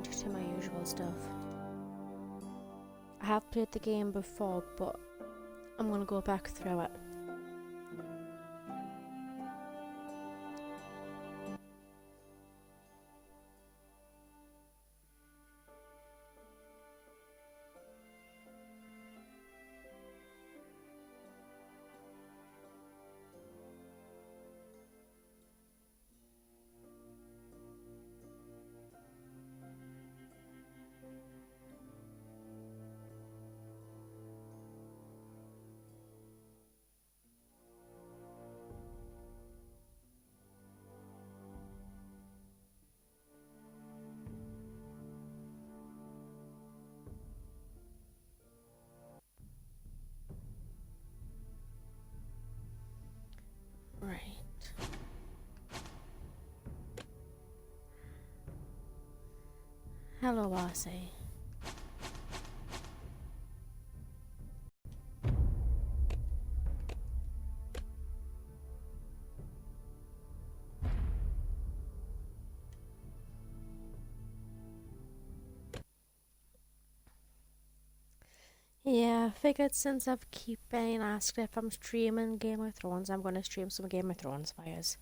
change to my usual stuff. I have played the game before, but I'm gonna go back through it. Right. Hello, Arcee. Yeah, I figured since I've keep being asked if I'm streaming Game of Thrones, I'm gonna stream some Game of Thrones fires.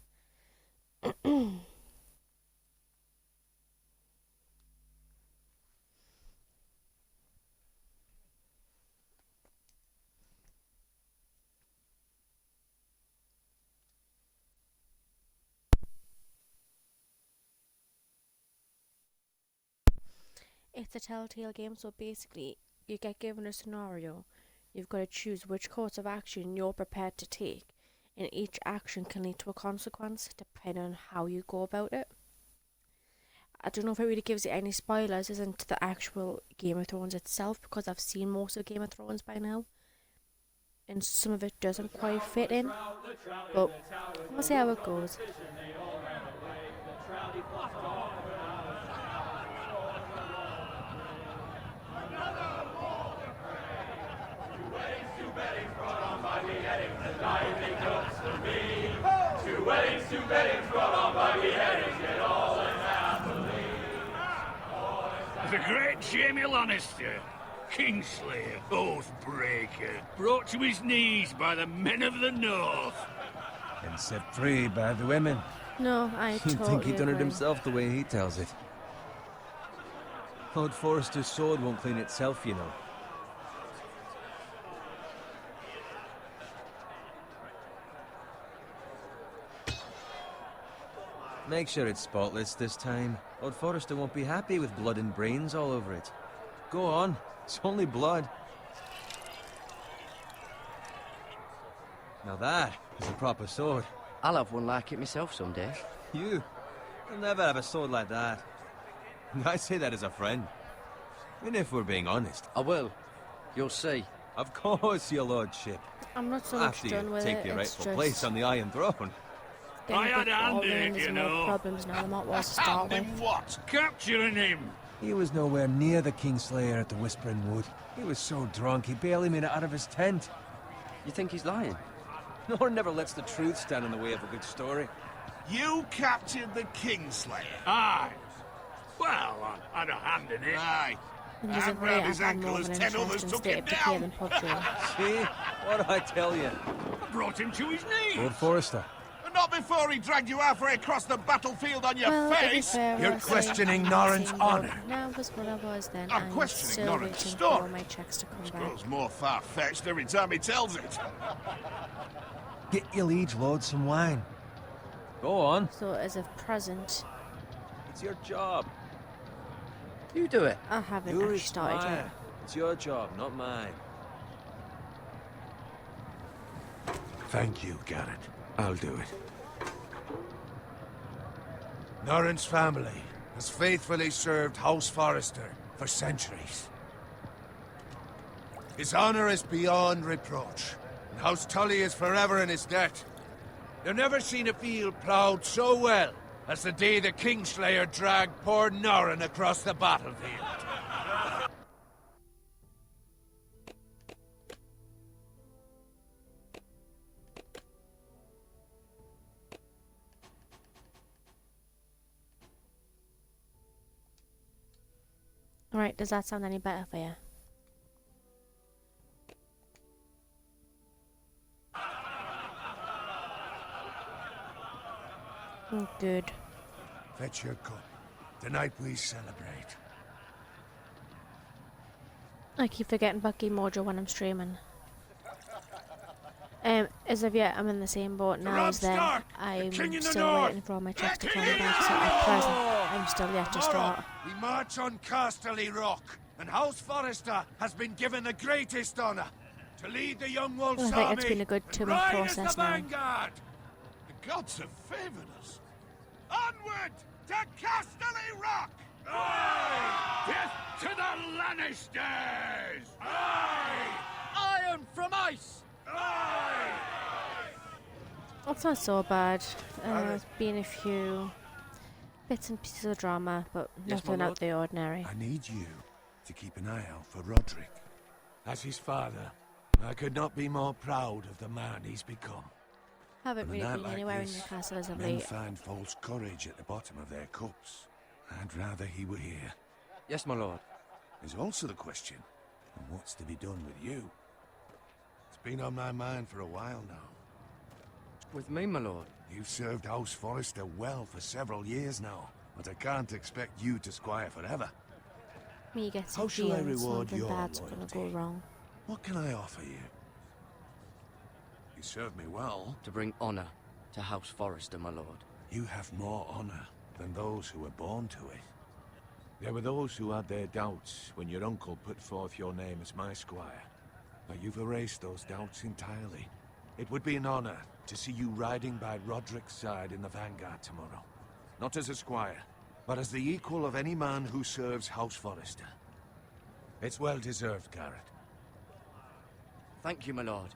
It's a Telltale game, so basically, you get given a scenario. You've got to choose which course of action you're prepared to take, and each action can lead to a consequence depending on how you go about it. I don't know if it really gives you any spoilers as into the actual Game of Thrones itself, because I've seen most of Game of Thrones by now, and some of it doesn't quite fit in, but we'll see how it goes. Two weddings brought on by beheadings, yet all in happily. The great Jaime Lannister, Kingslayer, Oathbreaker, brought to his knees by the men of the North. And set free by the women. No, I You'd totally think he done it agree. himself the way he tells it. Lord Forrester's sword won't clean itself, you know. Make sure it's spotless this time. Lord Forrester won't be happy with blood and brains all over it. Go on, it's only blood. Now that is a proper sword. I'll have one like it myself someday. You'll never have a sword like that. And I say that as a friend. And if we're being honest. I will. You'll see. Of course, your lordship. I'm not so much After done you with take it, your it's rightful just place on the Iron Throne. getting I a had bit a hand boring in and it, there's you more know. problems now than what was to start with. What? Capturing him. He was nowhere near the Kingslayer at the Whispering Wood. He was so drunk he barely made it out of his tent. You think he's lying? Nor never lets the truth stand in the way of a good story. You captured the Kingslayer. Aye. Well, I had a hand in it. Aye. And does it And rate round I've his had ankle more of as an 10 others interest in took State him of Decay down. than PUBG. See? What do I tell you? I brought him to his knees. Lord Forrester. But not before he dragged you halfway across the battlefield on your Well, to be face. fair, You're I'll say questioning I'm Norrin's the same boat honor. now as what I was then. I'm I'm questioning still Norrin's waiting story. for my checks to come back. Grows more far-fetched every time he tells it. Get your liege lord some wine. Go on. So as of present, It's your job. You do it. I haven't You're actually his started squire. yet. It's your job, not mine. Thank you, Garrett. I'll do it. Norrin's family has faithfully served House Forrester for centuries. His honor is beyond reproach, and House Tully is forever in his debt. You've never seen a field ploughed so well as the day the Kingslayer dragged poor Norrin across the battlefield. Alright, does that sound any better for you? Good. Fetch your cup. Tonight we celebrate. I keep forgetting about Game Mojo when I'm streaming. As of yet, I'm in the same boat now as then. I'm still waiting for all my checks to come back, so at present, I'm still yet to start. We march on Casterly Rock, and House Forrester has been given the greatest honour to lead the Young Wolves I think army it's been a good and 2 month ride as process the now. vanguard. The gods have favoured us. Onward to Casterly Rock! Aye! Death to the Lannisters! Aye! Iron from ice! Aye! It's not so bad. There's been a few bits and pieces of drama, but Yes, my nothing out lord. of the ordinary. I need you to keep an eye out for Roderick. As his father, I could not be more proud of the man he's become. Haven't On a really night been like anywhere in this, Newcastle as of Men late. find false courage at the bottom of their cups. I'd rather he were here. Yes, my lord. There's also the question of what's to be done with you. It's been on my mind for a while now. With me, my lord. You've served House Forrester well for several years now, but I can't expect you to squire forever. Me get some How shall I feeling reward something your bad's gonna go loyalty? wrong. What can I offer you? You served me well. To bring honour to House Forrester, my lord. You have more honor than those who were born to it. There were those who had their doubts when your uncle put forth your name as my squire. But you've erased those doubts entirely. It would be an honor to see you riding by Roderick's side in the vanguard tomorrow. Not as a squire, but as the equal of any man who serves House Forrester. It's well deserved, Garrett. Thank you, my lord.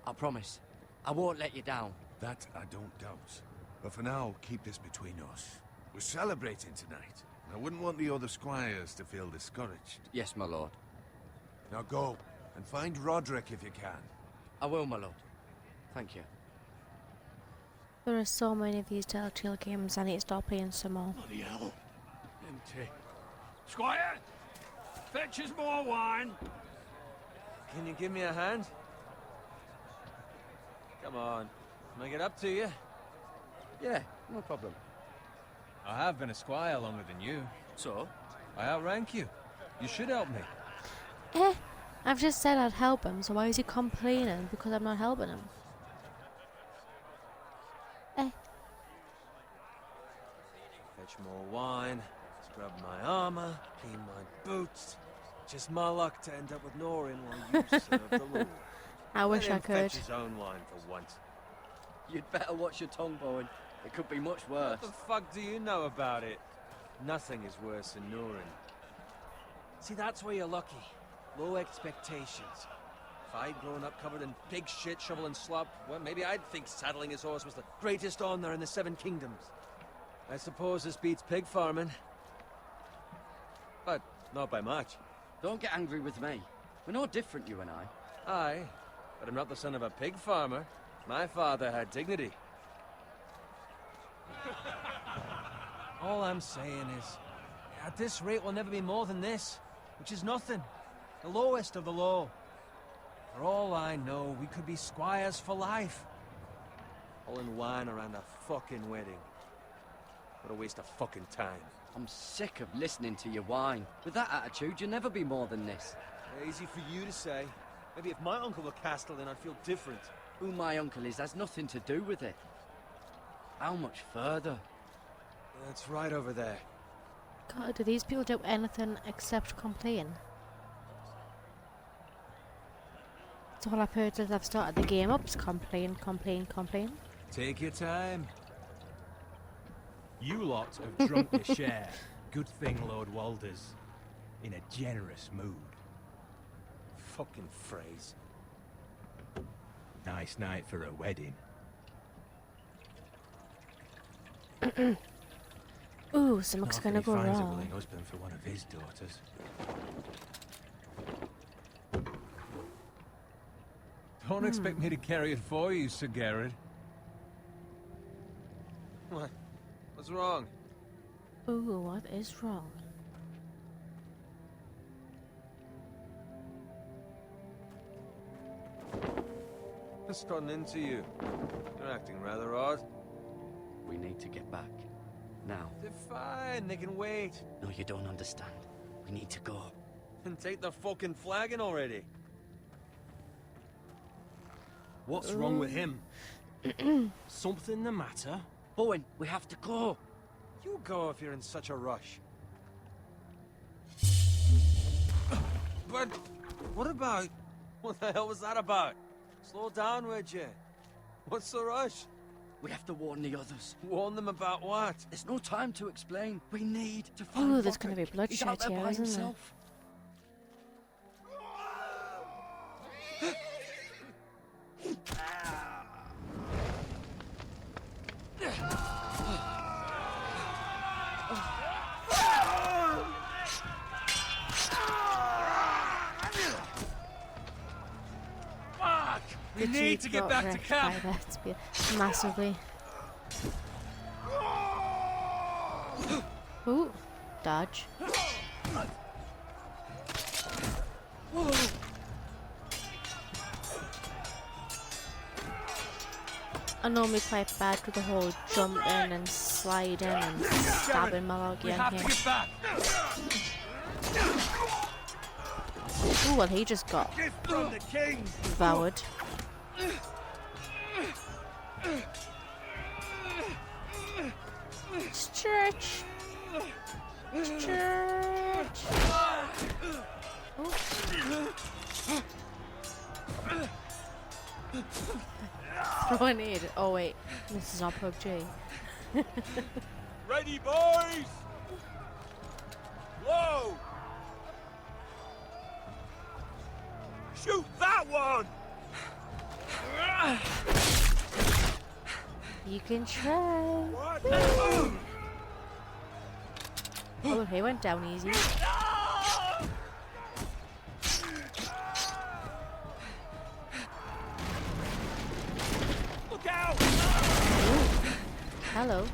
I promise. I won't let you down. That I don't doubt. But for now, keep this between us. We're celebrating tonight. I wouldn't want the other squires to feel discouraged. Yes, my lord. Now go, and find Roderick if you can. I will, my lord. Thank you. There are so many of these Telltale games, I need to start playing some more. Bloody hell. Empty. Squire! Fetch us more wine. Can you give me a hand? Come on. Can I get up to you? Yeah, no problem. I have been a squire longer than you. So? I outrank you. You should help me. I've just said I'd help him, so why is he complaining because I'm not helping him? Fetch more wine, scrub my armor, clean my boots. Just my luck to end up with Norin while you serve the Lord. I wish Let I him could. fetch his own wine for once. You'd better watch your tongue, Bowen. It could be much worse. What the fuck do you know about it? Nothing is worse than Norin. See, that's where you're lucky. Low expectations. If I'd grown up covered in pig shit, shovel and slop, well, maybe I'd think saddling his horse was the greatest honor in the Seven Kingdoms. I suppose this beats pig farming. But not by much. Don't get angry with me. We're no different, you and I. Aye, but I'm not the son of a pig farmer. My father had dignity. All I'm saying is, at this rate we'll never be more than this, which is nothing. The lowest of the low. For all I know, we could be squires for life. Pulling wine around a fucking wedding. What a waste of fucking time. I'm sick of listening to your whine. With that attitude, you'll never be more than this. Easy for you to say. Maybe if my uncle were Castellan, I'd feel different. Who my uncle is has nothing to do with it. How much further? That's right over there. God, do these people do anything except complain? That's all I've heard since I've started the game up is complain, complain, complain. Take your time. You lot have drunk your share. Good thing Lord Walder's in a generous mood. Fucking phrase. Nice night for a wedding. Ooh, something's Not gonna that he go finds a wrong. willing husband for one of his daughters. Don't expect me to carry it for you, Sir Garrett. What? What's wrong? Ooh, what is wrong? What's gotten into you? You're acting rather odd. We need to get back. Now. They're fine, they can wait. No, you don't understand. We need to go. And take the fucking flagon already. What's wrong with him? Something the matter? Bowen, we have to go. You go if you're in such a rush. But what about... What the hell was that about? Slow down, would you? What's the rush? We have to warn the others. Warn them about what? There's no time to explain. We need to find Oh, there's going to be Roderick. He's out bloodshed there here, by isn't there? himself. We need to get back to camp. Massively. Ooh, dodge. I'm normally quite bad with the whole jumping and sliding and stabbing Mallogy on here. Ooh, well, he just got devoured. Stretch! Stretch! Oh. Throw an aid. Oh wait, this is not PUBG. Ready, boys! Whoa! Shoot that one! You can try. Oh, he went down easy. Look out! Ooh. Hello.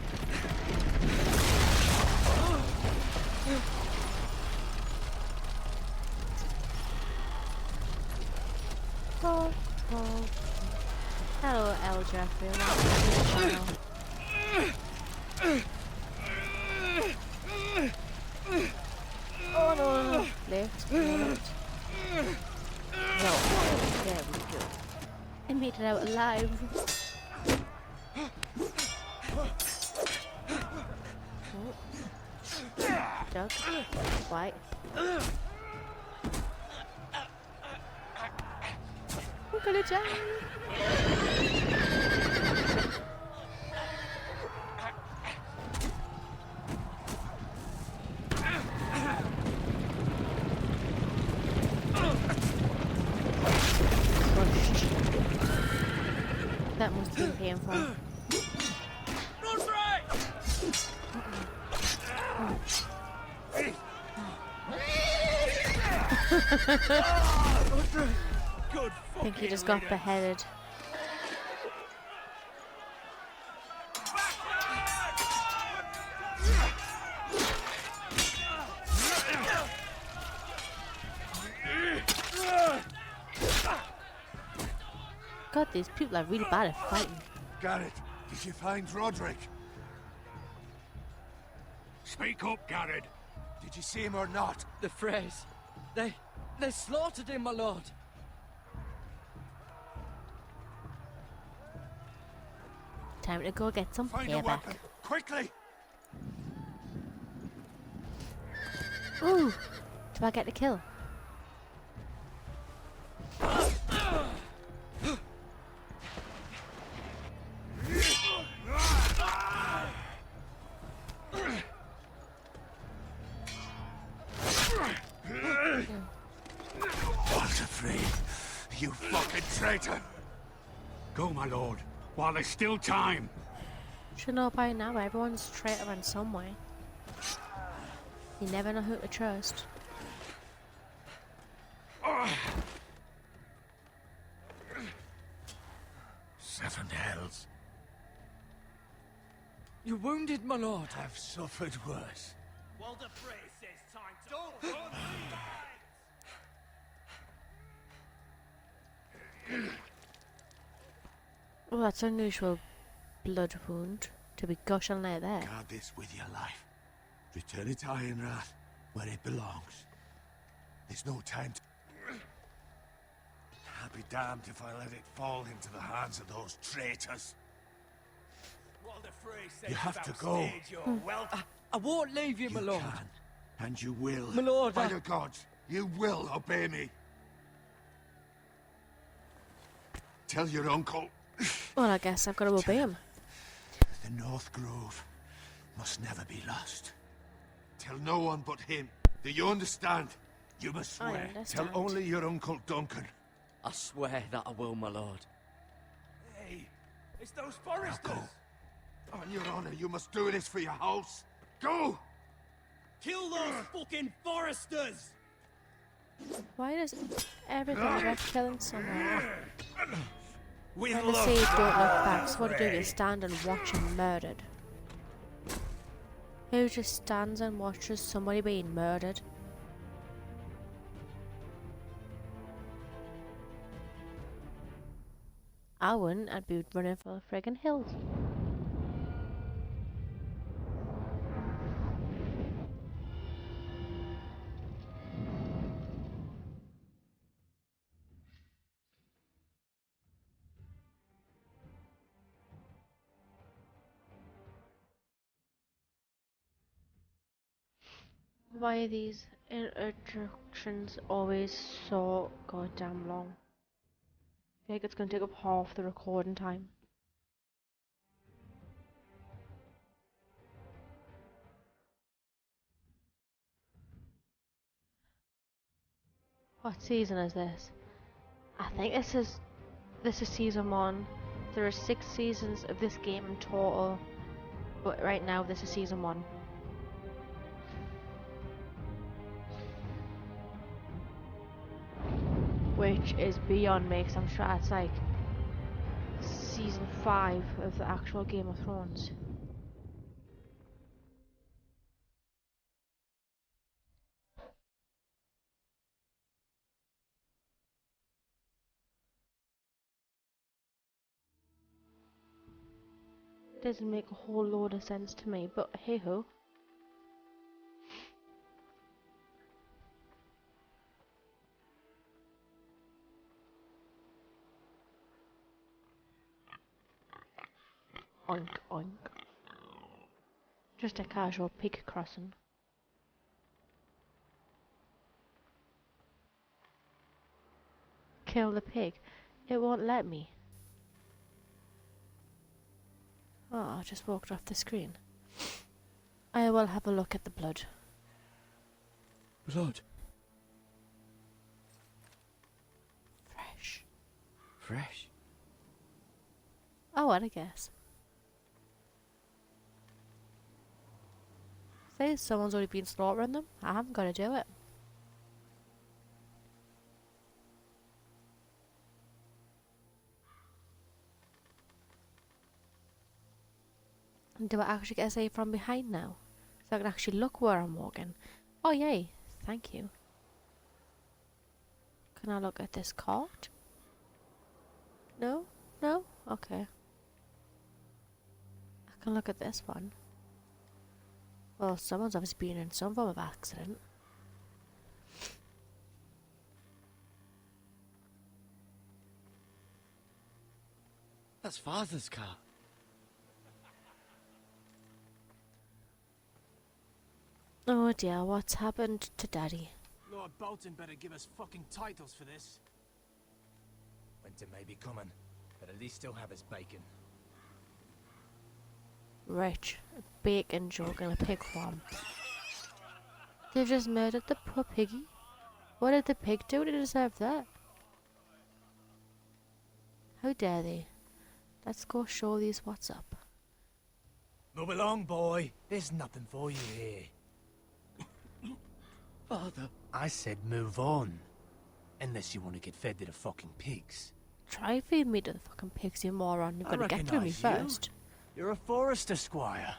Oh, oh. Hello, L. Jeffrey. Welcome to the channel. Oh no! Left, left. No. There we go. I made it out alive. Oh. Duck. White. I'm gonna die. That must have been painful. I think he just got beheaded. God, these people are really bad at fighting. Garrett, did you find Roderick? Speak up, Garrett. Did you see him or not? The Freys. They slaughtered him, my lord. Time to go get some Find a payback. weapon, quickly! Ooh! Do I get the kill? Walter Frey, you fucking traitor! Go, my lord, while there's still time. Should know by now everyone's a traitor in some way. You never know who to trust. Seven hells. You're wounded, my lord. I've suffered worse. Walter Frey says time to... Don't run, Oh, that's an unusual blood wound to be gushing like that. Guard this with your life. Return it to Ironrath, where it belongs. There's no time to... I'll be damned if I let it fall into the hands of those traitors. You have to go. I won't leave you, my You lord. can, and you will. My lord, By the gods, you will obey me. Tell your uncle Well, I guess I've got to obey him. the North Grove must never be lost. Tell no one but him. Do you understand? You must I swear. understand. Tell only your Uncle Duncan. I swear that I will, my lord. Hey, it's those Now foresters. go. On your honor, you must do this for your house. Go! Kill those fucking foresters! Why does everything about killing someone? With When they love, say don't look back, I so what do you pray. stand and watch him murdered? Who just stands and watches somebody being murdered? I wouldn't, I'd be running for the friggin' hills. Why are these introductions always so goddamn long? I feel like it's gonna take up half the recording time. What season is this? I think this is season 1. There are 6 seasons of this game in total, but right now this is season 1. Which is beyond me, because I'm sure it's like season 5 of the actual Game of Thrones. Doesn't make a whole load of sense to me, but hey ho. Oink oink. Just a casual pig crossing. Kill the pig. It won't let me. Oh, I just walked off the screen. I will have a look at the blood. Blood. Fresh. Fresh. Oh, what I guess. Say someone's already been slaughtering them. I haven't got to do it. Do I actually get a save from behind now? So I can actually look where I'm walking. Oh yay, thank you. Can I look at this card? No? No? Okay. I can look at this one. Well, someone's obviously been in some form of accident. That's Father's car. Oh dear, what's happened to Daddy? Lord Bolton better give us fucking titles for this. Winter may be coming, but at least still have his bacon. Rich, a bacon joke and a pig farm. They've just murdered the poor piggy. What did the pig do to deserve that? How dare they? Let's go show these what's up. Move along, boy. There's nothing for you here. Father. I said move on. Unless you want to get fed to the fucking pigs. Try feed me to the fucking pigs, you moron. You've I got to get to me recognise you. first. You're a forester, squire.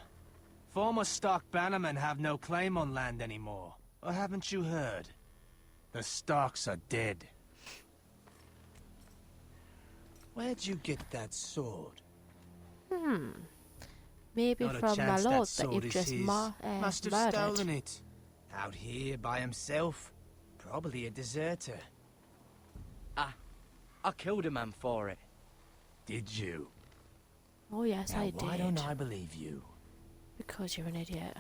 Former Stark bannermen have no claim on land anymore. Or haven't you heard? The Starks are dead. Where'd you get that sword? Maybe Not a from my chance lord that sword you've is just his. Must have murdered. stolen it. Out here by himself. Probably a deserter. I killed a man for it. Did you? Oh yes, Now, I did. why don't I believe you? Because you're an idiot.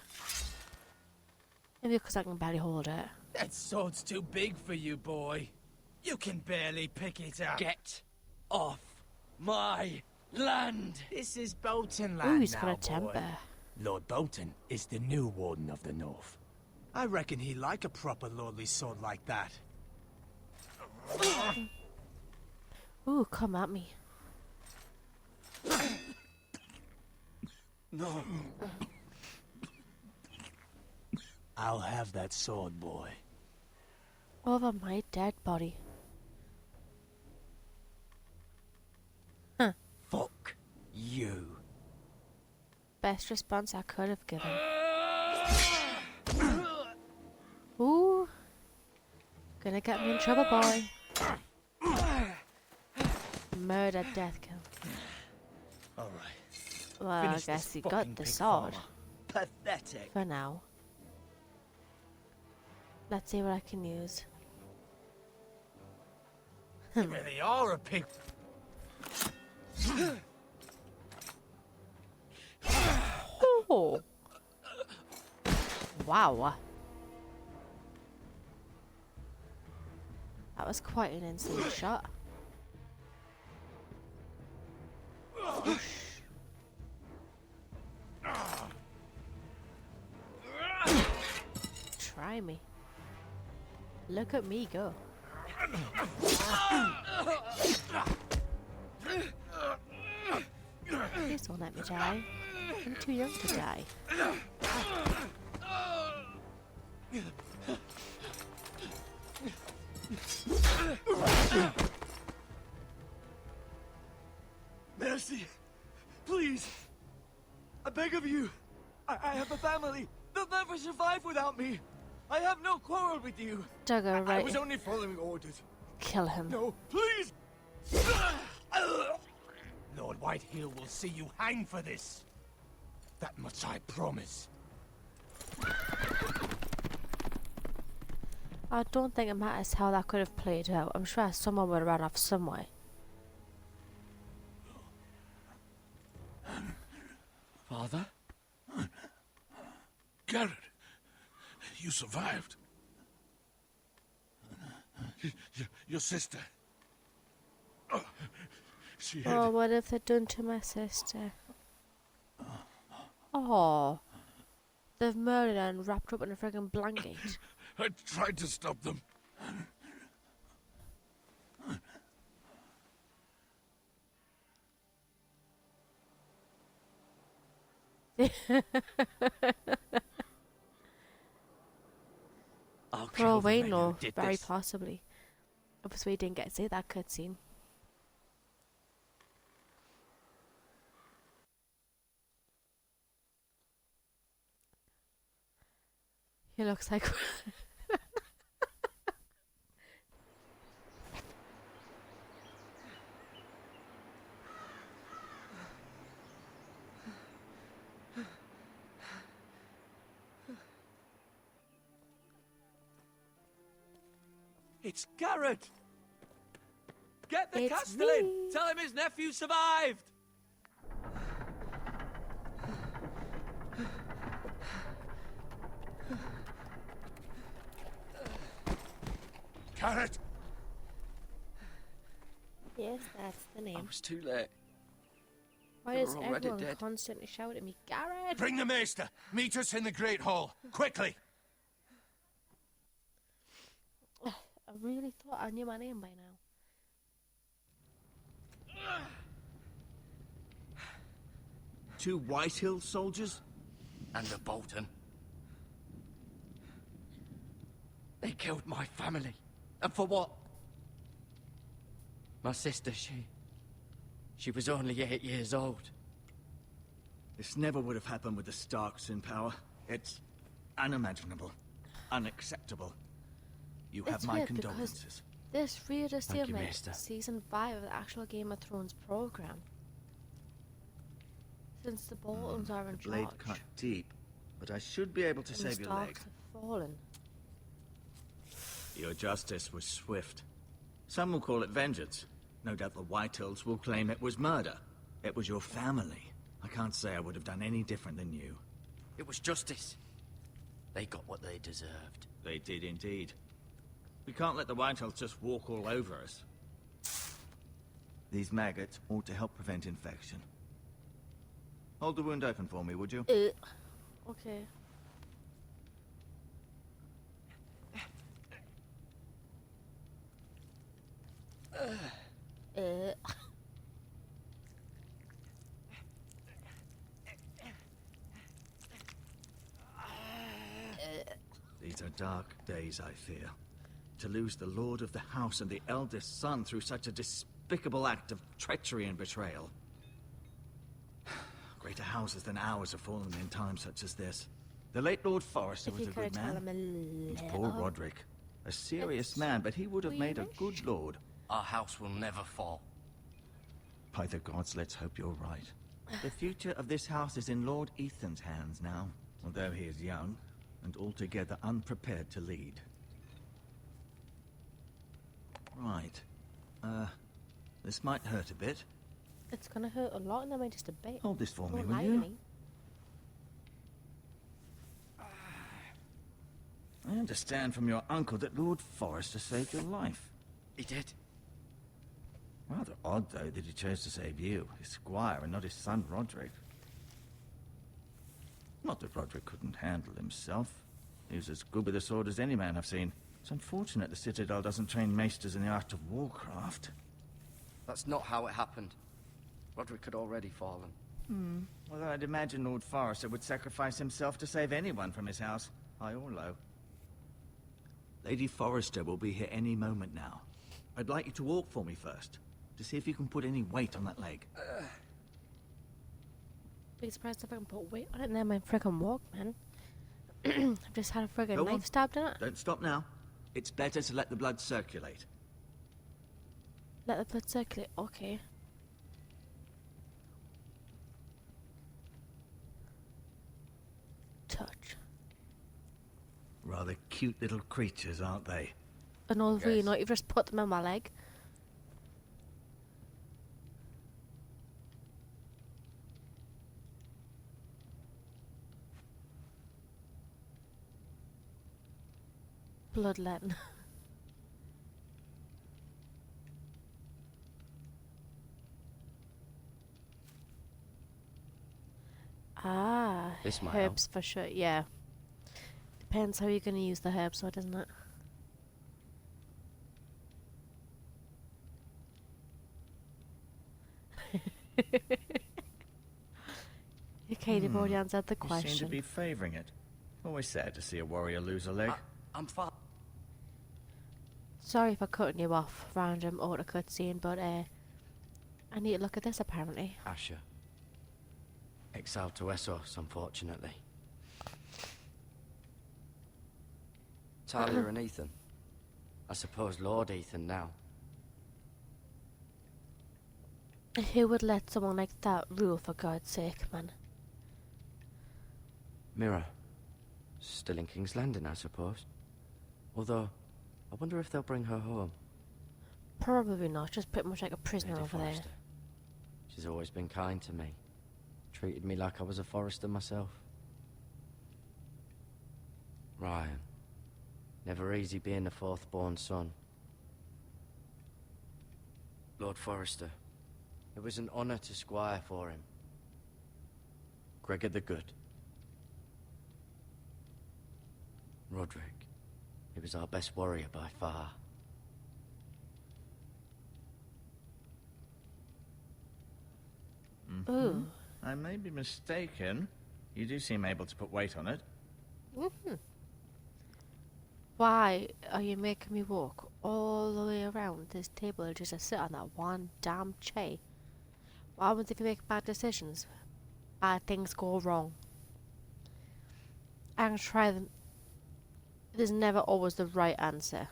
Maybe because I can barely hold it. That sword's too big for you, boy. You can barely pick it up. Get off my land! This is Bolton Ooh, land he's now, got a boy. temper. Lord Bolton is the new Warden of the North. I reckon he'd like a proper lordly sword like that. Ooh, come at me. No. I'll have that sword, boy. Over my dead body. Fuck you. Best response I could have given. Ooh. Gonna get me in trouble, boy. Murder, death kill. All right. Well, Finish I guess this he fucking got the pig sword. farmer. Pathetic. For now. Let's see what I can use. You really are a pig. Oh. Wow. That was quite an insane shot. Whoosh. Try me. Look at me go. Please don't let me die. I'm too young to die. Mercy! Please! I beg of you! I have a family! They'll never survive without me! I have no quarrel with you! Duggar, I right. was only following orders. Kill him. No, please! Lord Whitehill will see you hang for this. That much I promise. I don't think it matters how that could have played out. I'm sure someone would have run off somewhere. Father? Garrett, you survived. Your sister. Oh, she had... Oh, what have they done to my sister? Oh, they've murdered her and wrapped up in a friggin' blanket. I tried to stop them. I'll For kill all the we men who know, did very this. possibly. Obviously, we didn't get to see that cutscene. He looks like. It's Garrett! Get the It's Castellan! me. Tell him his nephew survived! Garrett! Yes, that's the I name. was too late. Why they does were already everyone dead. constantly shout at me, Garrett? Bring the maester! Meet us in the Great Hall! Quickly! I really thought I knew my name by now. Two Whitehill soldiers? And the Bolton. They killed my family. And for what? My sister, she was only 8 years old. This never would have happened with the Starks in power. It's unimaginable. Unacceptable. You have It's my weird because condolences. This really does Thank seem you, like mister. season 5 of the actual Game of Thrones program. Since the Boltons are in The blade charge. cut deep, but I should be able to and the save your leg. Starks have fallen. Your justice was swift. Some will call it vengeance. No doubt the Whitehills will claim it was murder. It was your family. I can't say I would have done any different than you. It was justice. They got what they deserved. They did indeed. We can't let the Whitehills just walk all over us. These maggots ought to help prevent infection. Hold the wound open for me, would you? Okay. These are dark days, I fear. To lose the lord of the house and the eldest son through such a despicable act of treachery and betrayal. Greater houses than ours have fallen in times such as this. The late Lord Forrester If was you a could good tell man. him a And little. poor Roderick. A serious man, but he would have made a good lord. Our house will never fall. By the gods, let's hope you're right. The future of this house is in Lord Ethan's hands now, although he is young and altogether unprepared to lead. Right. This might hurt a bit. It's gonna hurt a lot, and I might just a bit. Hold this for me, Don't will lie you? to me. I understand from your uncle that Lord Forrester saved your life. He did. Rather odd, though, that he chose to save you, his squire, and not his son Roderick. Not that Roderick couldn't handle himself. He was as good with a sword as any man I've seen. It's unfortunate the Citadel doesn't train maesters in the art of warcraft. That's not how it happened. Roderick had already fallen. Although I'd imagine Lord Forrester would sacrifice himself to save anyone from his house, high or low. Lady Forrester will be here any moment now. I'd like you to walk for me first, to see if you can put any weight on that leg. Be surprised if I can put weight on it and then my friggin' walk, man. I've just had a friggin' Go knife on. stabbed in it. Don't stop now. It's better to let the blood circulate. Let the blood circulate. Okay. Touch. Rather cute little creatures, aren't they? And all really Yes. not. You've just put them in my leg. Bloodletting. Ah, This might help. herbs for sure. Yeah. Depends how you're going to use the herbs, so doesn't it? Okay, they've already answered the You seem to question. be favouring it. Always sad to see a warrior lose a leg. I'm fine. Sorry for cutting you off, random auto cutscene, but I need to look at this apparently. Asher. Exiled to Essos, unfortunately. Talia and Ethan. I suppose Lord Ethan now. Who would let someone like that rule, for God's sake, man? Mira. Still in King's Landing, I suppose. Although, I wonder if they'll bring her home. Probably not, just pretty much like a prisoner Lady over Forrester. She's always been kind to me. Treated me like I was a Forrester myself. Ryan. Never easy being the fourth-born son. Lord Forrester. It was an honor to squire for him. Gregor the Good. Roderick. He was our best warrior by far. Ooh. I may be mistaken. You do seem able to put weight on it. Why are you making me walk all the way around this table just to sit on that one damn chair? What happens if you make bad decisions? Bad things go wrong. I can try them. There's never always the right answer.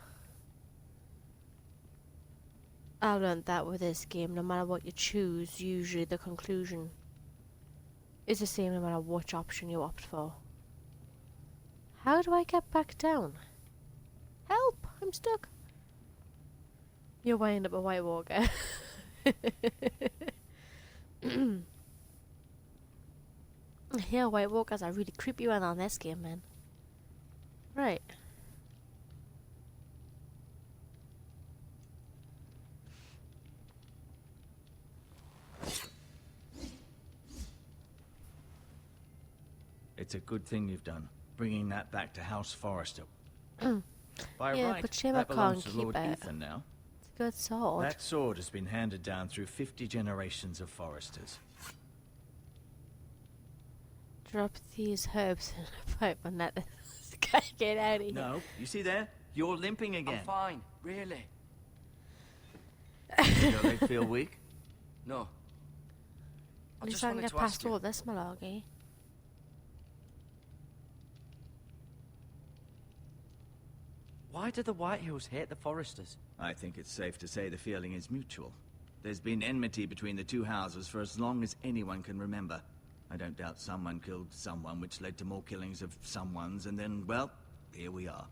I learned that with this game, no matter what you choose, usually the conclusion is the same no matter which option you opt for. How do I get back down? Help! I'm stuck. You'll wind up a White Walker. Yeah, White Walkers are really creepy one on this game, man. Right. It's a good thing you've done, bringing that back to House Forrester. By Yeah, right, but shame I that belongs can't to Lord keep it. Ethan now. It's a good sword. That sword has been handed down through 50 generations of Forresters. Drop these herbs in a pipe and let this guy get out of here. No, you see there? You're limping again. I'm fine, really. Does your leg feel weak? No. I At least just I can wanted get to ask past you. all this malarkey. Why do the Whitehills hate the Forresters? I think it's safe to say the feeling is mutual. There's been enmity between the two houses for as long as anyone can remember. I don't doubt someone killed someone, which led to more killings of someones, and then, well, here we are.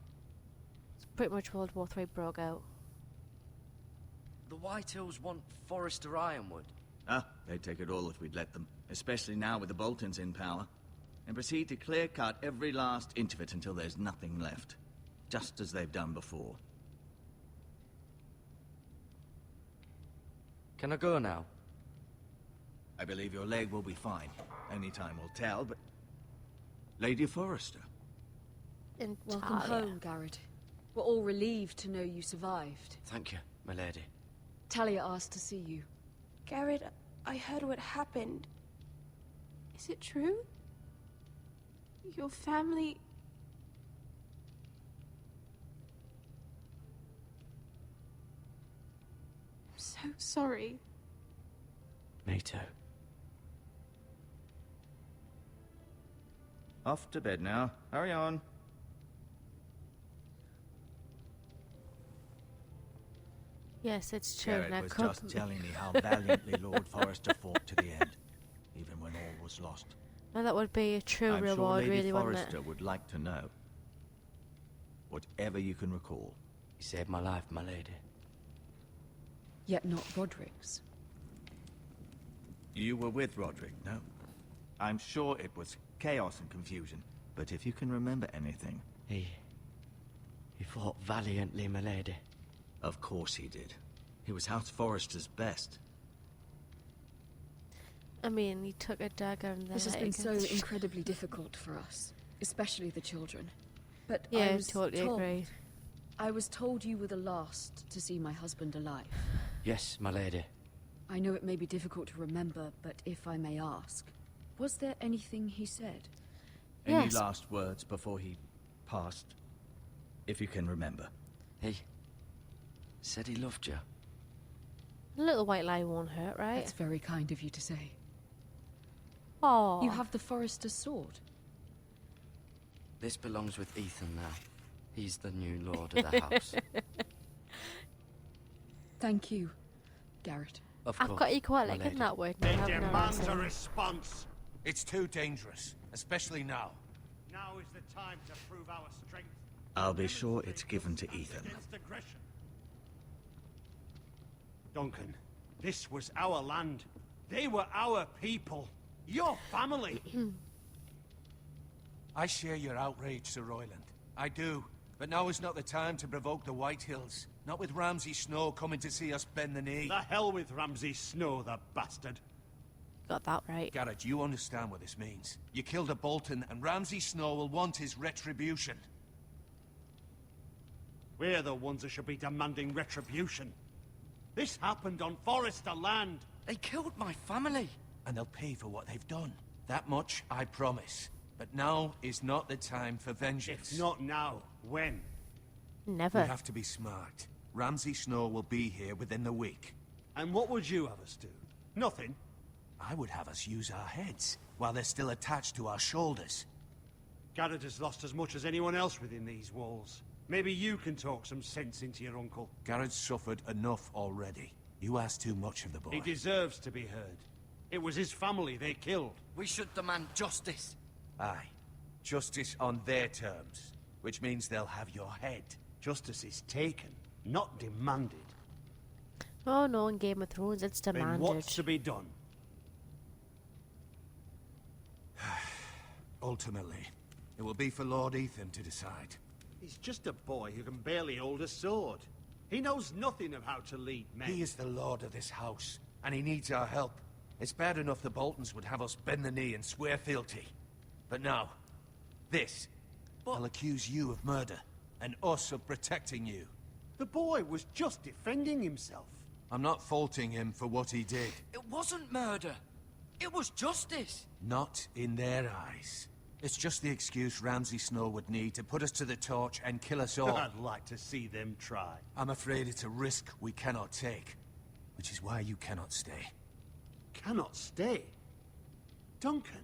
It's pretty much World War III broke out. The Whitehills want Forrester Ironwood. Ah, they'd take it all if we'd let them, especially now with the Boltons in power, and proceed to clear-cut every last inch of it until there's nothing left, just as they've done before. Can I go now? I believe your leg will be fine. Only time will tell, but... Lady Forrester. Welcome home, Garrett. We're all relieved to know you survived. Thank you, my lady. Talia asked to see you. Garrett, I heard what happened. Is it true? Your family... I'm so sorry. Me too. Off to bed now. Hurry on. Yes, it's true. Garrett Now was come. just telling me how valiantly Lord Forrester fought to the end, even when all was lost. Now that would be a true I'm reward, sure Lady really, wouldn't Forrester it? would like to know. Whatever you can recall. You saved my life, my lady. Yet not Roderick's. You were with Roderick, no? I'm sure it was chaos and confusion, but if you can remember anything... He fought valiantly, my lady. Of course he did. He was House Forrester's best. I mean, he took a dagger and then This has hit been so against- incredibly difficult for us, especially the children. But Yeah, I was totally told, agree. I was told you were the last to see my husband alive. Yes, my lady. I know it may be difficult to remember, but if I may ask, was there anything he said? Any Yes. last words before he passed? If you can remember. He said he loved you. A little white lie won't hurt, right? That's very kind of you to say. Oh, You have the Forrester's sword. This belongs with Ethan now. He's the new lord of the house. Thank you, Garrett. Of I've course, got you quite my like lady. in that word. They now, haven't I, demand so- a response. It's too dangerous, especially now. Now is the time to prove our strength. I'll be sure it's given to Ethan. Against aggression. Duncan, this was our land. They were our people. Your family. I share your outrage, Sir Royland. I do. But now is not the time to provoke the Whitehills. Not with Ramsay Snow coming to see us bend the knee. The hell with Ramsay Snow, the bastard. Got that right. Garrett, you understand what this means. You killed a Bolton, and Ramsay Snow will want his retribution. We're the ones that should be demanding retribution. This happened on Forrester land. They killed my family. And they'll pay for what they've done. That much, I promise. But now is not the time for vengeance. If not now, when? Never. We have to be smart. Ramsay Snow will be here within the week. And what would you have us do? Nothing. I would have us use our heads, while they're still attached to our shoulders. Garrett has lost as much as anyone else within these walls. Maybe you can talk some sense into your uncle. Garrett's suffered enough already. You ask too much of the boy. He deserves to be heard. It was his family they killed. We should demand justice. Aye. Justice on their terms, which means they'll have your head. Justice is taken, not demanded. Oh no, in Game of Thrones it's Then demanded. what's to be done? Ultimately, it will be for Lord Ethan to decide. He's just a boy who can barely hold a sword. He knows nothing of how to lead men. He is the lord of this house, and he needs our help. It's bad enough the Boltons would have us bend the knee and swear fealty. But now, this. I'll accuse you of murder, and us of protecting you. The boy was just defending himself. I'm not faulting him for what he did. It wasn't murder. It was justice. Not in their eyes. It's just the excuse Ramsay Snow would need to put us to the torch and kill us all. I'd like to see them try. I'm afraid it's a risk we cannot take, which is why you cannot stay. Cannot stay? Duncan,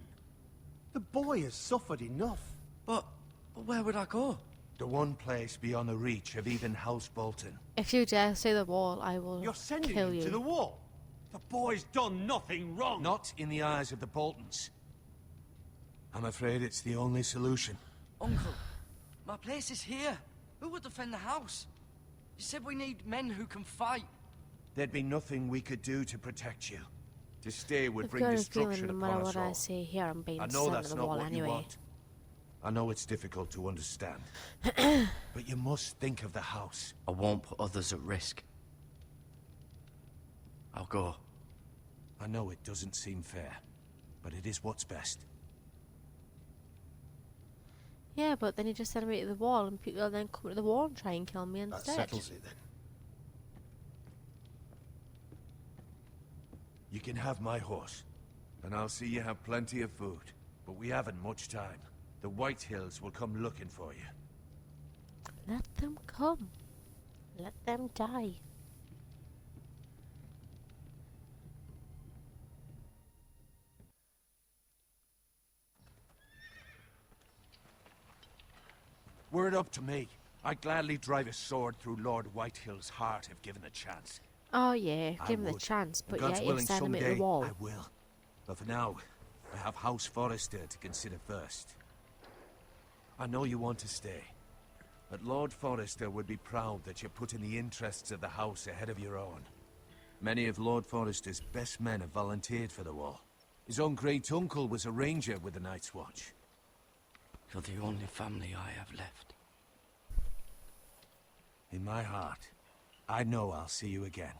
the boy has suffered enough. But where would I go? The one place beyond the reach of even House Bolton. If you dare say the wall, I will You're sending kill him you. to the wall. The boy's done nothing wrong. Not in the eyes of the Boltons. I'm afraid it's the only solution. Uncle, my place is here. Who would defend the house? You said we need men who can fight. There'd be nothing we could do to protect you. To stay would I've bring got a destruction feeling no upon matter us what I all. say here, I'm being I know sent to that's the not wall what anyway. you want. I know it's difficult to understand. But you must think of the house. I won't put others at risk. I'll go. I know it doesn't seem fair, but it is what's best. Yeah, but then you just send me to the wall, and people will then come to the wall and try and kill me That instead. settles it then. You can have my horse, and I'll see you have plenty of food. But we haven't much time. The White Hills will come looking for you. Let them come. Let them die. Were it up to me, I'd gladly drive a sword through Lord Whitehill's heart if given the chance. Oh yeah, I give him the would. chance, And but God's yeah, you willing, send him to someday the wall. I will. But for now, I have House Forrester to consider first. I know you want to stay, but Lord Forrester would be proud that you're putting the interests of the house ahead of your own. Many of Lord Forrester's best men have volunteered for the wall. His own great-uncle was a ranger with the Night's Watch. You're the only family I have left. In my heart, I know I'll see you again.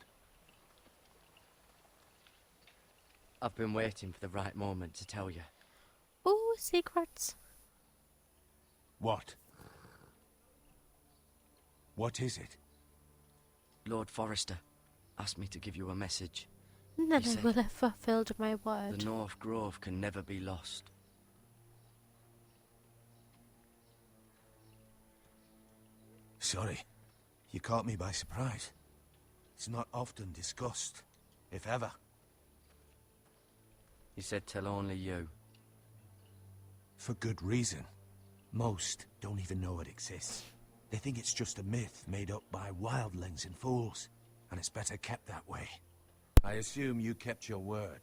I've been waiting for the right moment to tell you. Ooh, secrets. What? What is it? Lord Forrester asked me to give you a message. And then He I said will have fulfilled my word. The North Grove can never be lost. Sorry. You caught me by surprise. It's not often discussed, if ever. He said tell only you. For good reason. Most don't even know it exists. They think it's just a myth made up by wildlings and fools, and it's better kept that way. I assume you kept your word.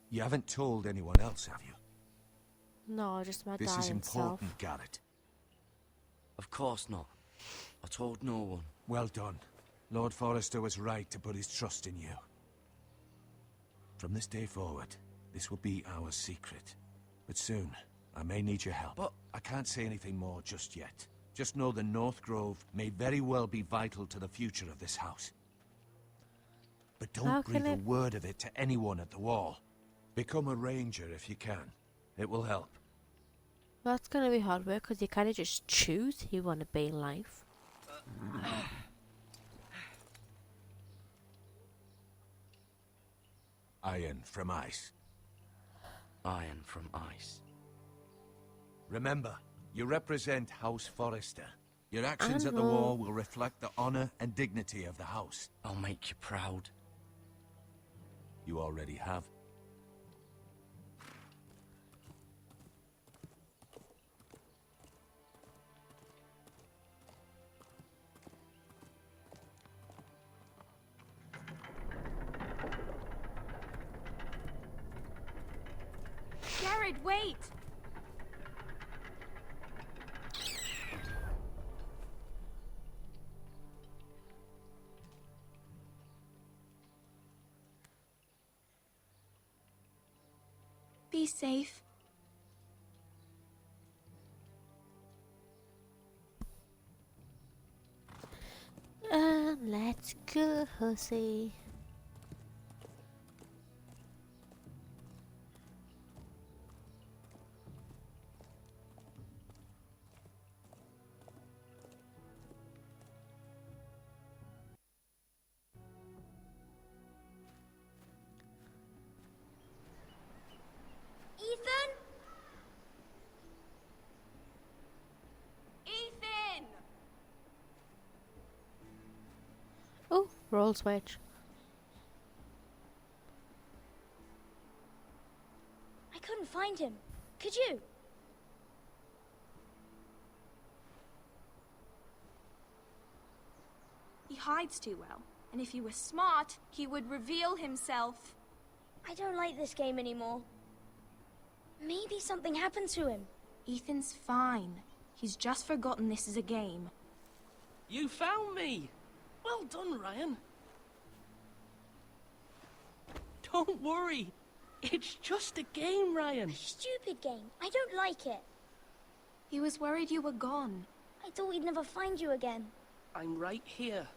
You haven't told anyone else, have you? No, just my This dad is himself. important, Garrett. Of course not. I told no one. Well done. Lord Forrester was right to put his trust in you. From this day forward, this will be our secret. But soon, I may need your help. But I can't say anything more just yet. Just know the North Grove may very well be vital to the future of this house. But How don't can breathe a it- word of it to anyone at the wall. Become a ranger if you can. It will help. That's gonna be hard work because you kind of just choose who you want to be in life. Iron from ice. Iron from ice. Remember, you represent House Forrester. Your actions at the know. wall will reflect the honor and dignity of the house. I'll make you proud. You already have. Garrett, wait! Be safe. Let's go, Jose. Ethan? Ethan! Oh, roll switch. I couldn't find him. Could you? He hides too well, and if he were smart, he would reveal himself. I don't like this game anymore. Maybe something happened to him. Ethan's fine. He's just forgotten this is a game. You found me! Well done, Ryan. Don't worry. It's just a game, Ryan. A stupid game. I don't like it. He was worried you were gone. I thought we'd never find you again. I'm right here.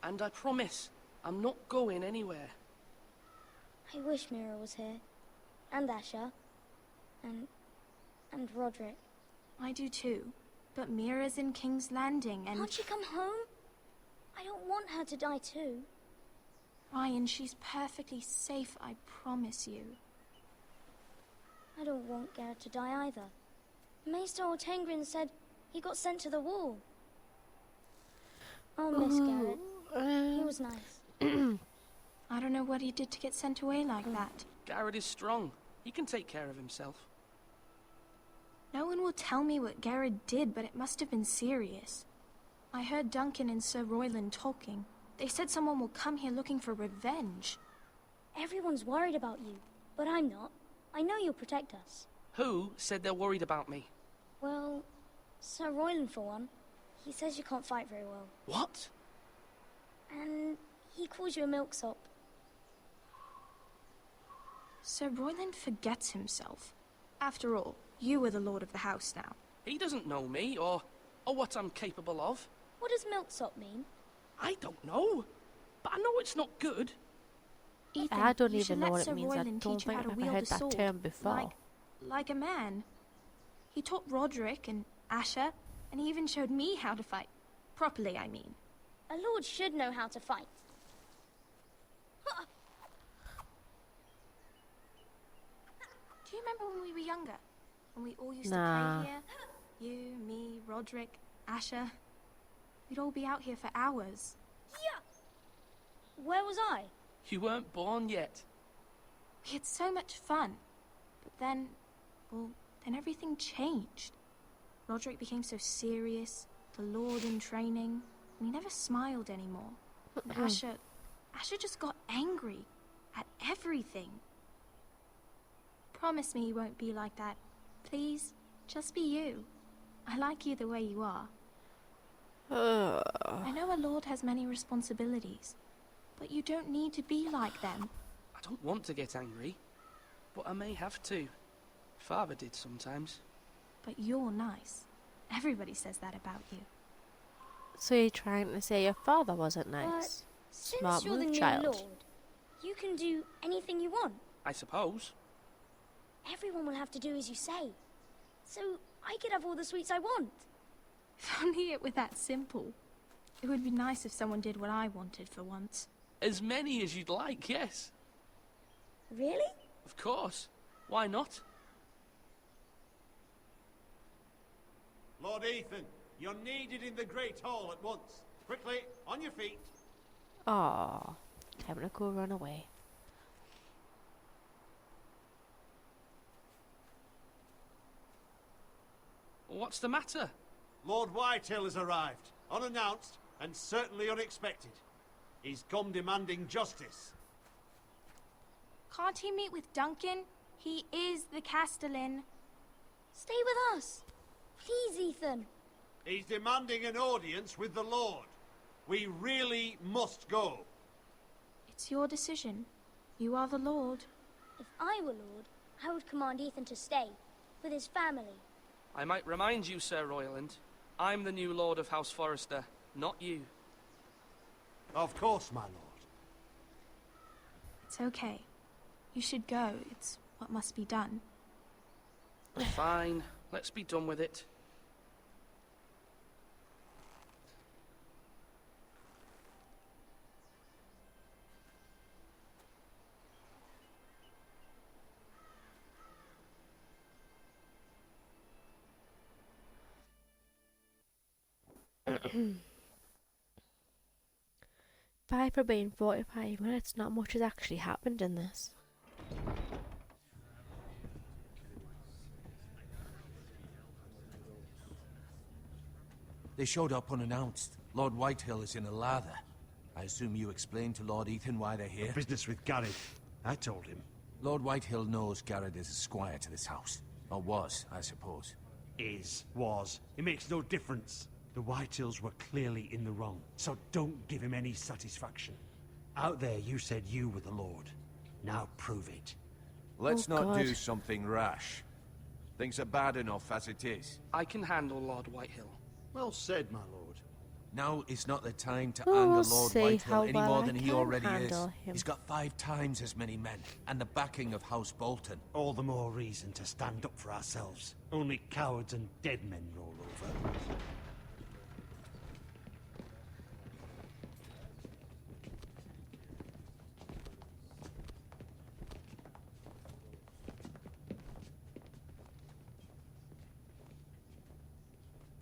And I promise, I'm not going anywhere. I wish Mira was here. And Asher. And Roderick. I do too. But Mira's in King's Landing and... Can't she come home? I don't want her to die too. Ryan, she's perfectly safe, I promise you. I don't want Garrett to die either. Maester Ortengrin said he got sent to the wall. I'll miss Garrett. He was nice. I don't know what he did to get sent away like that. Garrett is strong. He can take care of himself. No one will tell me what Garrett did, but it must have been serious. I heard Duncan and Sir Royland talking. They said someone will come here looking for revenge. Everyone's worried about you, but I'm not. I know you'll protect us. Who said they're worried about me? Well, Sir Royland for one. He says you can't fight very well. What? And he calls you a milksop. Sir Royland forgets himself. After all, you are the lord of the house now. He doesn't know me, or what I'm capable of. What does milksop mean? I don't know, but I know it's not good. Ethan, I don't you should even know let what Sir it means. I Royland don't teach you think how to I've ever wield heard a that sword, term before. like a man. He taught Roderick and Asher, and he even showed me how to fight. Properly, I mean. A lord should know how to fight. Do you remember when we were younger? When we all used Nah. to play here? You, me, Roderick, Asher. We'd all be out here for hours. Yeah. Where was I? You weren't born yet. We had so much fun. But then, well, then everything changed. Roderick became so serious, the Lord in training, and he never smiled anymore. And Asher just got angry at everything. Promise me you won't be like that. Please, just be you. I like you the way you are. I know a lord has many responsibilities, but you don't need to be like them. I don't want to get angry, but I may have to. Father did sometimes. But you're nice. Everybody says that about you. So you're trying to say your father wasn't nice? But Smart since you're the move, new child. lord, you can do anything you want. I suppose. Everyone will have to do as you say. So I could have all the sweets I want. If only it were that simple. It would be nice if someone did what I wanted for once. As many as you'd like, yes. Really? Of course. Why not? Lord Ethan, you're needed in the Great Hall at once. Quickly, on your feet. Aw, time to go run away. What's the matter? Lord Whitetail has arrived, unannounced and certainly unexpected. He's come demanding justice. Can't he meet with Duncan? He is the Castellan. Stay with us. Please, Ethan. He's demanding an audience with the Lord. We really must go. It's your decision. You are the Lord. If I were Lord, I would command Ethan to stay, with his family. I might remind you, Sir Royland, I'm the new Lord of House Forrester, not you. Of course, my lord. It's okay. You should go. It's what must be done. Fine, let's be done with it. Five for being 45 minutes, not much has actually happened in this. They showed up unannounced. Lord Whitehill is in a lather. I assume you explained to Lord Ethan why they're here? Business with Garrett. I told him. Lord Whitehill knows Garrett is a squire to this house. Or was, I suppose. Was. It makes no difference. The Whitehills were clearly in the wrong, so don't give him any satisfaction. Out there you said you were the Lord. Now prove it. Let's Oh, not God. do something rash. Things are bad enough as it is. I can handle Lord Whitehill. Well said, my lord. Now is not the time to We'll anger Lord see Whitehill how any well more I than he can already is. handle him. He's got 5 times as many men, and the backing of House Bolton. All the more reason to stand up for ourselves. Only cowards and dead men roll over.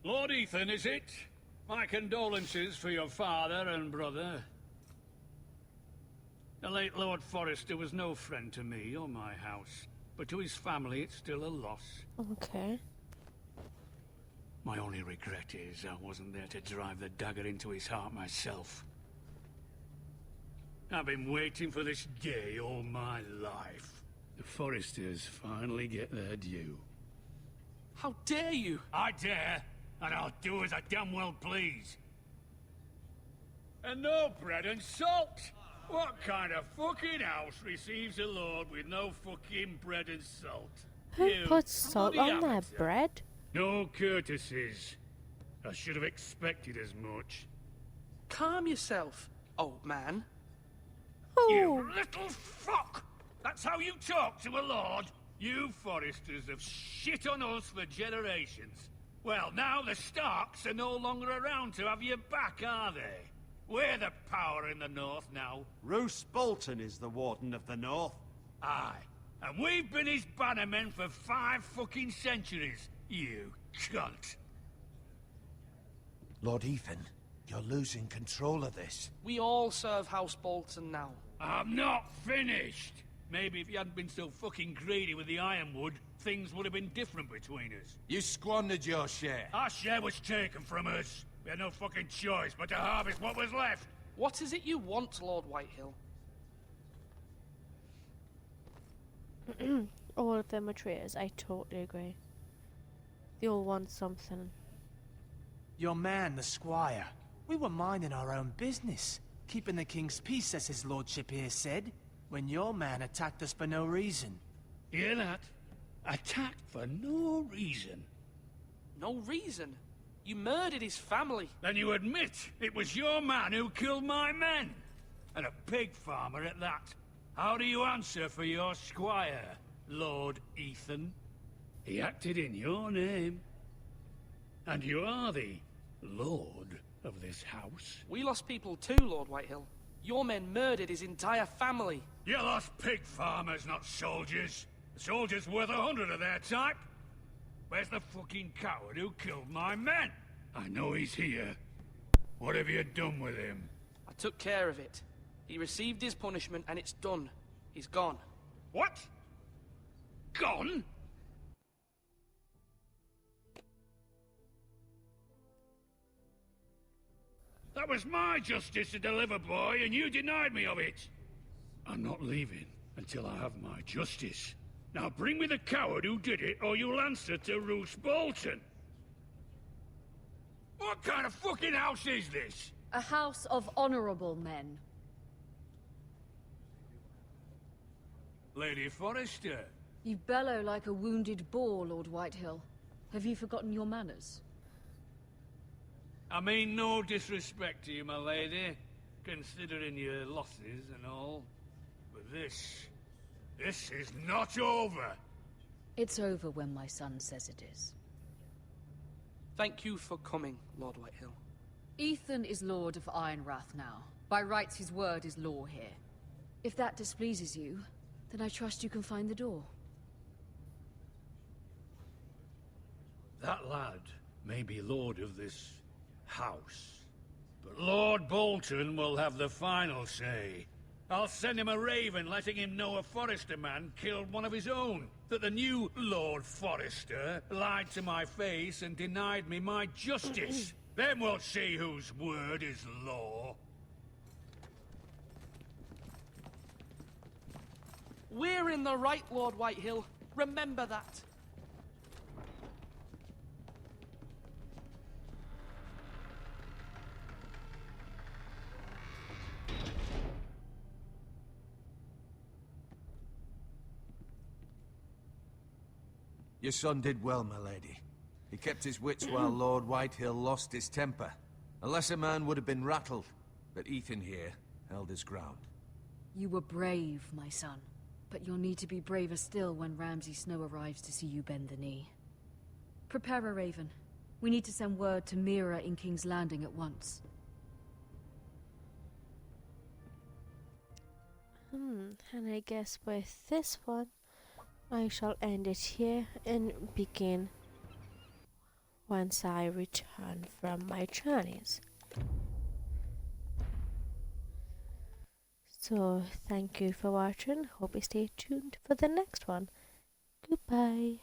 Lord Ethan, is it? My condolences for your father and brother. The late Lord Forrester was no friend to me or my house, but to his family it's still a loss. Okay. My only regret is I wasn't there to drive the dagger into his heart myself. I've been waiting for this day all my life. The Forresters finally get their due. How dare you! I dare, and I'll do as I damn well please. And no bread and salt! What kind of fucking house receives a lord with no fucking bread and salt? Who You puts salt bloody on their amateur. bread? No courtesies. I should have expected as much. Calm yourself, old man. You little fuck! That's how you talk to a lord? You Forresters have shit on us for generations. Well, now the Starks are no longer around to have your back, are they? We're the power in the north now. Roose Bolton is the Warden of the North. Aye. And we've been his bannermen for 5 fucking centuries, you cunt. Lord Ethan, you're losing control of this. We all serve House Bolton now. I'm not finished. Maybe if you hadn't been so fucking greedy with the ironwood, things would have been different between us. You squandered your share. Our share was taken from us. We had no fucking choice but to harvest what was left. What is it you want, Lord Whitehill? All of them are traitors, I totally agree. They all want something. Your man, the squire. We were minding our own business. Keeping the king's peace, as his lordship here said. When your man attacked us for no reason. Hear that? Attacked for no reason. No reason? You murdered his family. Then you admit it was your man who killed my men. And a pig farmer at that. How do you answer for your squire, Lord Ethan? He acted in your name. And you are the Lord of this house. We lost people too, Lord Whitehill. Your men murdered his entire family. You lost pig farmers, not soldiers. The soldiers worth 100 of their type. Where's the fucking coward who killed my men? I know he's here. What have you done with him? I took care of it. He received his punishment and it's done. He's gone. What? Gone? That was my justice to deliver, boy, and you denied me of it. I'm not leaving until I have my justice. Now bring me the coward who did it, or you'll answer to Roose Bolton. What kind of fucking house is this? A house of honorable men. Lady Forrester. You bellow like a wounded boar, Lord Whitehill. Have you forgotten your manners? I mean no disrespect to you, my lady, considering your losses and all. But this is not over. It's over when my son says it is. Thank you for coming, Lord Whitehill. Ethan is Lord of Ironrath now. By rights, his word is law here. If that displeases you, then I trust you can find the door. That lad may be lord of this house, but Lord Bolton will have the final say. I'll send him a raven letting him know a Forrester man killed one of his own. That the new Lord Forrester lied to my face and denied me my justice. Then we'll see whose word is law. We're in the right, Lord Whitehill. Remember that. Your son did well, my lady. He kept his wits while Lord Whitehill lost his temper. A lesser man would have been rattled, but Ethan here held his ground. You were brave, my son. But you'll need to be braver still when Ramsay Snow arrives to see you bend the knee. Prepare a raven. We need to send word to Mira in King's Landing at once. And I guess with this one, I shall end it here and begin once I return from my journeys. So thank you for watching. Hope you stay tuned for the next one. Goodbye.